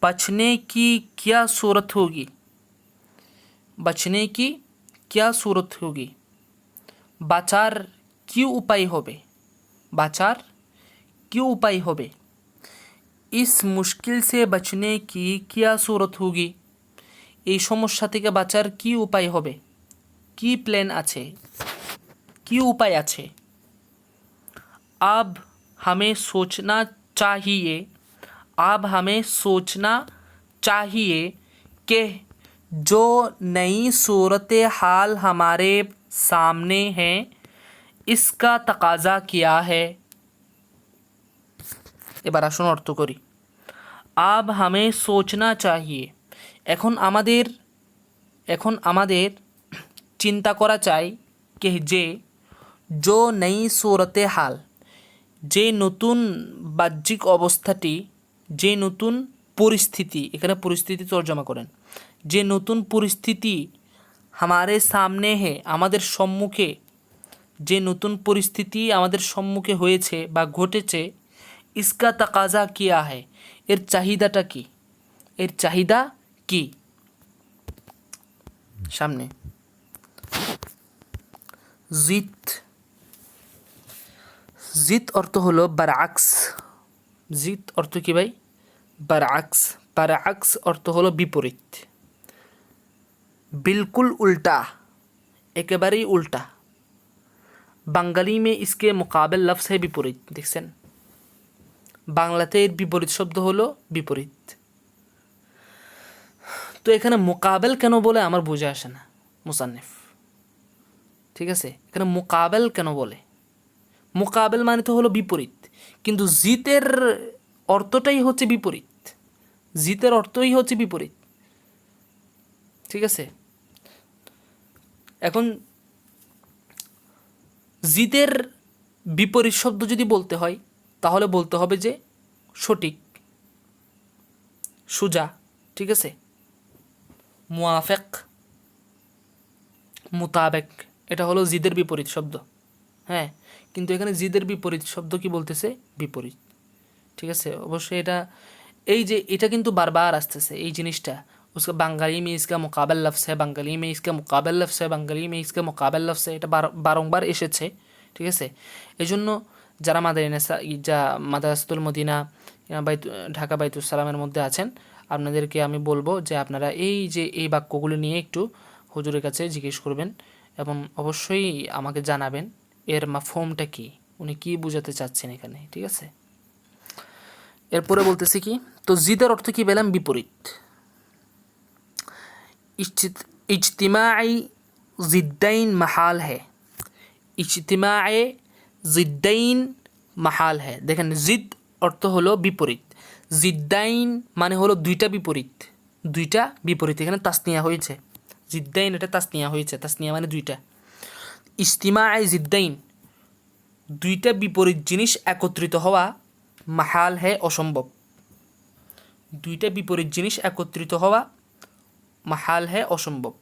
बचने की क्या सूरत होगी, बचने की क्या सूरत होगी, বাঁচার কি উপায় হবে, বাঁচার কি উপায় হবে। इस मुश्किल से बचने की क्या सूरत होगी, এই সমস্যা থেকে বাঁচার কি উপায় হবে, কি প্ল্যান আছে, কি উপায় আছে। अब हमें सोचना चाहिए, अब हमें सोचना चाहिए कि जो नई सूरत हाल हमारे सामने है इसका तकाजा क्या है। এবার আসুন অর্থ করি। আব হামে সোচনা চাহিয়ে, এখন আমাদের চিন্তা করা চাই কে যে, জো নই সুরতে হাল, যে নতুন বাহ্যিক অবস্থাটি, যে নতুন পরিস্থিতি, এখানে পরিস্থিতি তর্জমা করেন, যে নতুন পরিস্থিতি হামারে সামনে হে, আমাদের সম্মুখে, যে নতুন পরিস্থিতি আমাদের সম্মুখে হয়েছে বা ঘটেছে, ইসকা তাকাজা কিয়া है, এর চাহিদাটা কি, এর চাহিদা কি। সামনে জিত, জিত অর্থ হলো বারআক্স। জিত অর্থ কি ভাই? বারআক্স। বারআক্স অর্থ হলো বিপরীত, बिल्कुल उल्टा, একেবারেই উল্টা। বাঙালি মে ইসকে মোকাবেল লফজ है বিপরীত, দেখছেন বাংলাতে এর বিপরীত শব্দ হলো বিপরীত। তো এখানে মোকাবেল কেন বলে আমার বুঝে আসে না মুসান্নিফ, ঠিক আছে, এখানে মোকাবেল কেন বলে? মোকাবেল মানে তো হলো বিপরীত, কিন্তু জিতের অর্থটাই হচ্ছে বিপরীত, জিতের অর্থই হচ্ছে বিপরীত, ঠিক আছে। এখন জিতের বিপরীত শব্দ যদি বলতে হয়, তাহলে বলতে হবে যে সঠিক, সুজা, ঠিক আছে, মুআফিক, মুতাবেক, এটা হলো জিদের বিপরীত শব্দ, হ্যাঁ। কিন্তু এখানে জিদের বিপরীত শব্দ কি বলতেছে? বিপরীত, ঠিক আছে। অবশ্যই এটা এই যে এটা কিন্তু বারবার আসতেছে এই জিনিসটা, उसका बंगाली में इसका मुकाबल लफ्ज़ है, बंगाली में इसका मुकाबल लफ्ज़ है, बंगाली में इसका मुकाबल लफ्ज़ है, এটা বারংবার এসেছে। ঠিক আছে, এই জন্য যারা মাদারিনেসা যা মাদ্রাসাতুল মদিনা বাইতু ঢাকা বাইতুস সালামের মধ্যে আছেন, আপনাদেরকে আমি বলবো যে আপনারা এই যে এই বাক্যগুলো নিয়ে একটু হুজুরের কাছে জিজ্ঞেস করবেন এবং অবশ্যই আমাকে জানাবেন এর মাফহুমটা কী, উনি কী বোঝাতে চাচ্ছেন এখানে। ঠিক আছে, এরপরে বলতেছি কি, তো জিদের অর্থ কী পেলাম? বিপরীত। इज्तिमाई ज़िद्दैन महाल है, इज्तिमाए ज़िद्दैन महाल है। देखें जिद अर्थ हलो विपरीत, जिद्दाइन माने हलो दुईटा विपरीत, दुईटा विपरीत एखाने तासनिया होयेछे, जिद्दाइन एटा तासनिया होयेछे, तासनिया माने दुईटा। इज्तिमाए ज़िद्दैन दुईटा विपरीत जिनिस एकत्रित हवा, महाल है असम्भव, दुईटा विपरीत जिनिस एकत्रित हवा महाल है असम्भव।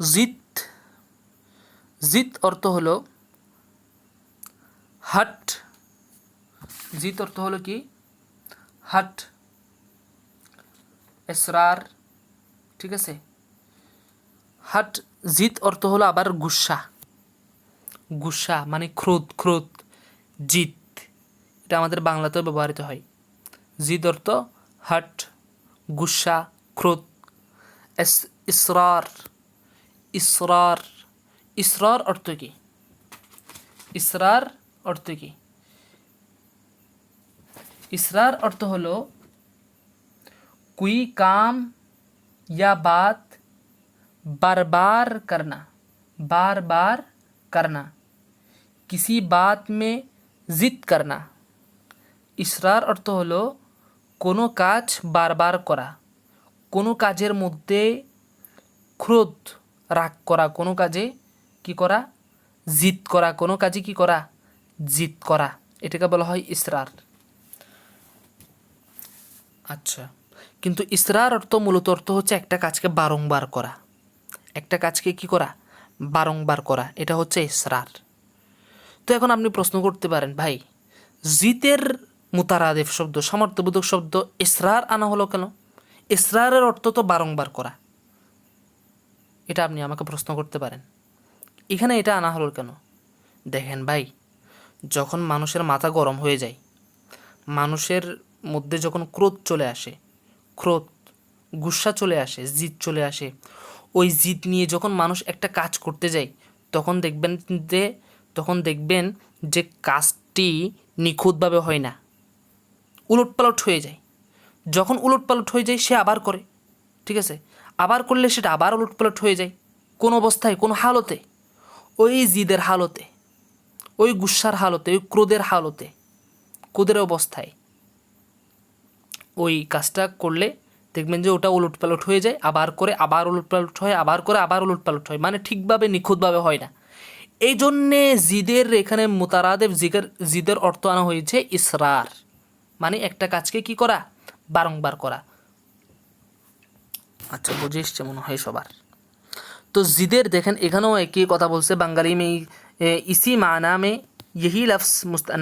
जिद, जिद अर्थ हलो हट, जिद अर्थ हलो कि हट, इसरार। ठीक है, हट। जिद अर्थ हलो आबार गुस्सा, गुस्सा माने क्रोध, क्रोध। जिद এটা আমাদের বাংলাতেও ব্যবহৃত হয়। জিদ অর্থ হট, গুসা, ক্রোধ। ইসরার, ইসরার, ইসরার अर्थ की, इसरार अर्थ की, इसरार अर्थ हलो कोई काम या बात बार बार करना, बार बार करना, किसी बात में जिद करना। इसरार अर्थ हलो कोनो काज बार बार करा, কোনো কাজের মধ্যে ক্রোধ রাগ করা, কোনো কাজে কি করা? জিদ করা, কোনো কাজে কি করা? জিদ করা, এটাকে বলা হয় ইসরার। আচ্ছা, কিন্তু ইসরার অর্থ মূলত অর্থ হচ্ছে একটা কাজকে বারংবার করা, একটা কাজকে কি করা? বারংবার করা, এটা হচ্ছে ইসরার। তো এখন আপনি প্রশ্ন করতে পারেন, ভাই জিদের মুতারাদিফ শব্দ, সামর্থ্যবোধক শব্দ ইসরার আনা হলো কেন? ইসরারের অর্থ তো বারংবার করা, এটা আপনি আমাকে প্রশ্ন করতে পারেন, এখানে এটা আনা হলো কেন? দেখেন ভাই, যখন মানুষের মাথা গরম হয়ে যায়, মানুষের মধ্যে যখন ক্রোধ চলে আসে, ক্রোধ, গুসা চলে আসে, জিদ চলে আসে, ওই জিদ নিয়ে যখন মানুষ একটা কাজ করতে যায়, তখন দেখবেন যে কাজটি নিখুঁতভাবে হয় না, উলটপালট হয়ে যায়। যখন উলটপালট হয়ে যায় সে আবার করে, ঠিক আছে, আবার করলে সেটা আবার উলটপালট হয়ে যায়। কোন অবস্থায়, কোন হালতে? ওই জিদের হালতে, ওই গুসার হালতে, ওই ক্রোধের হালতে, ক্রোধের অবস্থায় ওই কাজটা করলে দেখবেন যে ওটা উলটপালট হয়ে যায়, আবার করে আবার উলটপালট হয়, আবার করে আবার উলটপালট হয়, মানে ঠিকভাবে নিখুঁতভাবে হয় না। এই জন্যে জিদের এখানে মুতারাদেফ জিদের অর্থ আনা হয়েছে ইসরার, মানে একটা কাজকে কি করা? বারংবার করা। আচ্ছা, বুঝে এসছে মনে হয় সবার। তো জিদের দেখেন এখানেও একই কথা বলছে, বাঙালি মে ইসি মানা মে यही लफ्ज़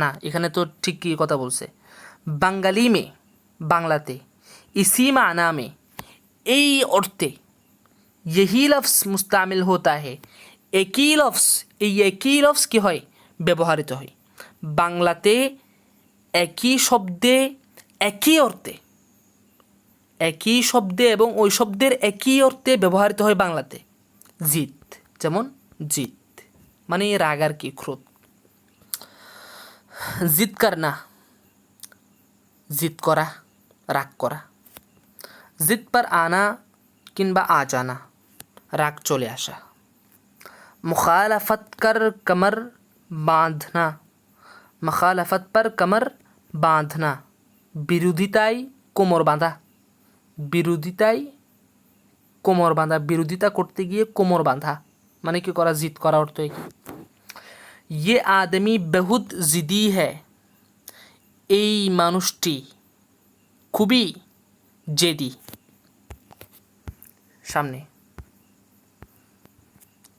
না, এখানে তো ঠিক কি কথা বলছে, বাঙালি মে, বাংলাতে, ইসি মানা মে, এই অর্থে, यही लफ्ज़ मुस्तामिल होता है, একই লফস, এই একই লফস কি হয়? ব্যবহৃত হয় বাংলাতে, একই শব্দে একই অর্থে, একই শব্দে এবং ওই শব্দের একই অর্থে ব্যবহৃত হয় বাংলাতে। জিদ, যেমন জিদ মানে রাগ আর কি, ক্রোধ। জিদ করনা, জিদ করা, রাগ করা। জিদ पर आना কিংবা आ जाना, রাগ চলে আসা। मुखालफत कर कमर बांधना, मुखालफत पर कमर बांधना, বিরোধিতায় কোমর বাঁধা, বিরোধিতায় কোমর বাঁধা, বিরোধিতা করতে গিয়ে কোমর বাঁধা, মানে কি করা? জিদ করা অর্থ কি? ये आदमी बहुत जिदी है, এই মানুষটি খুবই জেদি। সামনে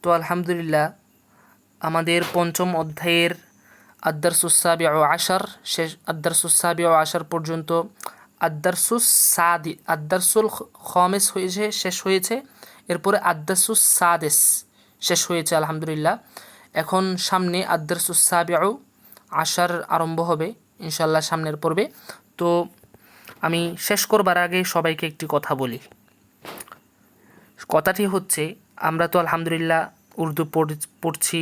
তো আলহামদুলিল্লাহ আমাদের পঞ্চম অধ্যায়ের আদ-দারসুস সাবিউ আশার শেষ, আদ-দারসুস সাবিউ আশার পর্যন্ত আদ্দারসুল খামিস হয়েছে, শেষ হয়েছে। এরপরে আদ্দারসুস সাদেস শেষ হয়েছে আলহামদুলিল্লাহ। এখন সামনে আদ্দারসুস সাবিউ আশার আরম্ভ হবে ইনশাল্লাহ সামনের পর্বে। তো আমি শেষ করবার আগে সবাইকে একটি কথা বলি। কথাটি হচ্ছে, আমরা তো আলহামদুলিল্লাহ উর্দু পড়ছি,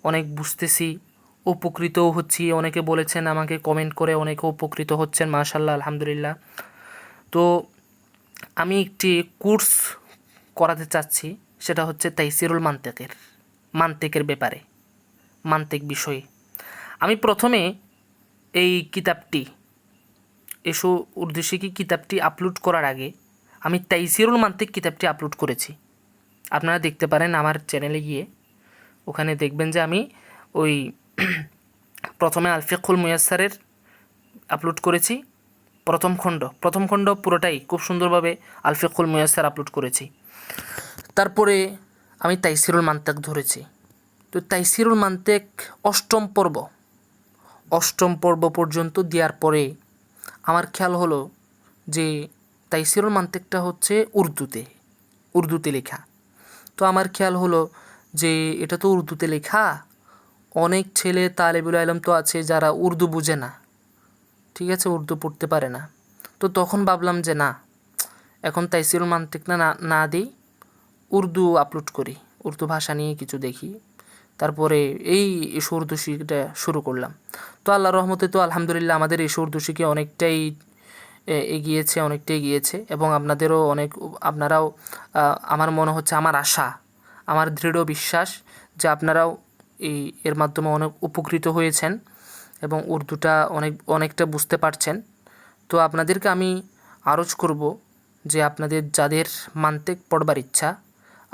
অনেক বুঝতেছি, উপকৃতও হচ্ছি। অনেকে বলেছেন আমাকে কমেন্ট করে, অনেকে উপকৃত হচ্ছেন, মাশাআল্লাহ আলহামদুলিল্লাহ। তো আমি একটি কোর্স করাতে চাচ্ছি, সেটা হচ্ছে তাইসিরুল মান্তেকের ব্যাপারে, মান্তেক বিষয়ে। আমি প্রথমে এই কিতাবটি, এসো উর্দু শিখি কিতাবটি আপলোড করার আগে আমি তাইসিরুল মান্তেক কিতাবটি আপলোড করেছি। আপনারা দেখতে পারেন আমার চ্যানেলে গিয়ে, ওখানে দেখবেন যে আমি ওই প্রথমে আল ফিকহুল মুয়াসসারের আপলোড করেছি প্রথম খণ্ড পুরোটাই খুব সুন্দরভাবে আল ফিকহুল মুয়াসসার আপলোড করেছি। তারপরে আমি তাইসিরুল মান্তেক ধরেছি। তো তাইসিরুল মান্তেক অষ্টম পর্ব পর্যন্ত দেওয়ার পরে আমার খেয়াল হলো যে তাইসিরুল মান্তেকটা হচ্ছে উর্দুতে লেখা। তো আমার খেয়াল হলো যে এটা তো উর্দুতে লেখা, অনেক ছেলে তালেবুল ইলম তো আছে যারা উর্দু বুঝে না, ঠিক আছে, উর্দু পড়তে পারে না। তো তখন ভাবলাম যে না, এখন তাইসিরুল মান্তেক না দিই, উর্দু আপলোড করি, উর্দু ভাষা নিয়ে কিছু দেখি। তারপরে এই উর্দু শিখটা শুরু করলাম। তো আল্লাহর রহমতে তো আলহামদুলিল্লাহ আমাদের এই উর্দু শিখে অনেকটাই এগিয়েছে এবং আপনারাও আমার মনে হচ্ছে, আমার আশা, আমার দৃঢ় বিশ্বাস যে আপনারাও এর মাধ্যমে অনেক উপকৃত হয়েছেন এবং উর্দুটা অনেকটা বুঝতে পারছেন। তো আপনাদেরকে আমি আরজ করব যে আপনাদের যাদের মান্তেক পড়বার ইচ্ছা,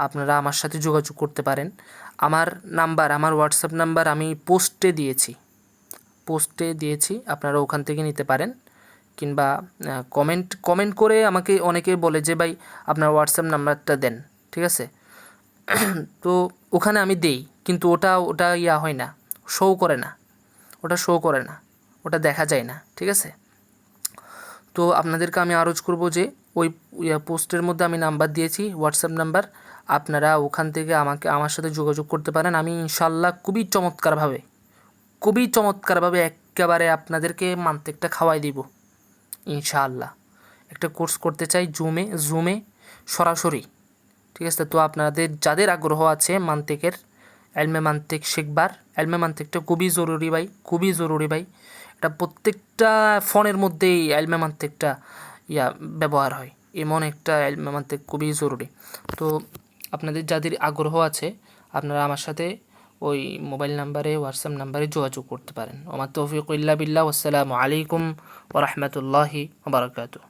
আপনারা আমার সাথে যোগাযোগ করতে পারেন। আমার হোয়াটসঅ্যাপ নাম্বার আমি পোস্টে দিয়েছি, আপনারা ওখান থেকে নিতে পারেন। কিংবা কমেন্ট করে আমাকে অনেকে বলে যে ভাই আপনার হোয়াটসঅ্যাপ নাম্বারটা দেন, ঠিক আছে। তো ওখানে আমি দেই, কিন্তু ওটা হয় না, শো করে না, ওটা দেখা যায় না, ঠিক আছে। তো আপনাদেরকে আমি আরজ করব যে ওই পোস্টের মধ্যে আমি নাম্বার দিয়েছি, হোয়াটসঅ্যাপ নাম্বার, আপনারা ওখান থেকে আমার সাথে যোগাযোগ করতে পারেন। আমি ইনশাল্লাহ খুবই চমৎকারভাবে একেবারে আপনাদেরকে মান্তেকটা খাওয়াই দিব ইনশাআল্লাহ। একটা কোর্স করতে চাই জুমে সরাসরি, ঠিক আছে। তো আপনাদের যাদের আগ্রহ আছে মান্তেকের, এলমে মান্তেক শিখবার, এলমে মান্তেকটা খুবই জরুরি ভাই। এটা প্রত্যেকটা ফোনের মধ্যেই এলমে মান্তেকটা ব্যবহার হয়, এমন একটা এলমে মান্তেক খুবই জরুরি। তো আপনাদের যাদের আগ্রহ আছে আপনারা আমার সাথে ওই মোবাইল নাম্বারে, হোয়াটসঅ্যাপ নাম্বারে যোগাযোগ করতে পারেন। ওমা তৌফিক ইল্লা বিল্লাহ। আসসালামু আলাইকুম ওয়া রাহমাতুল্লাহি ওয়া বারাকাতুহু।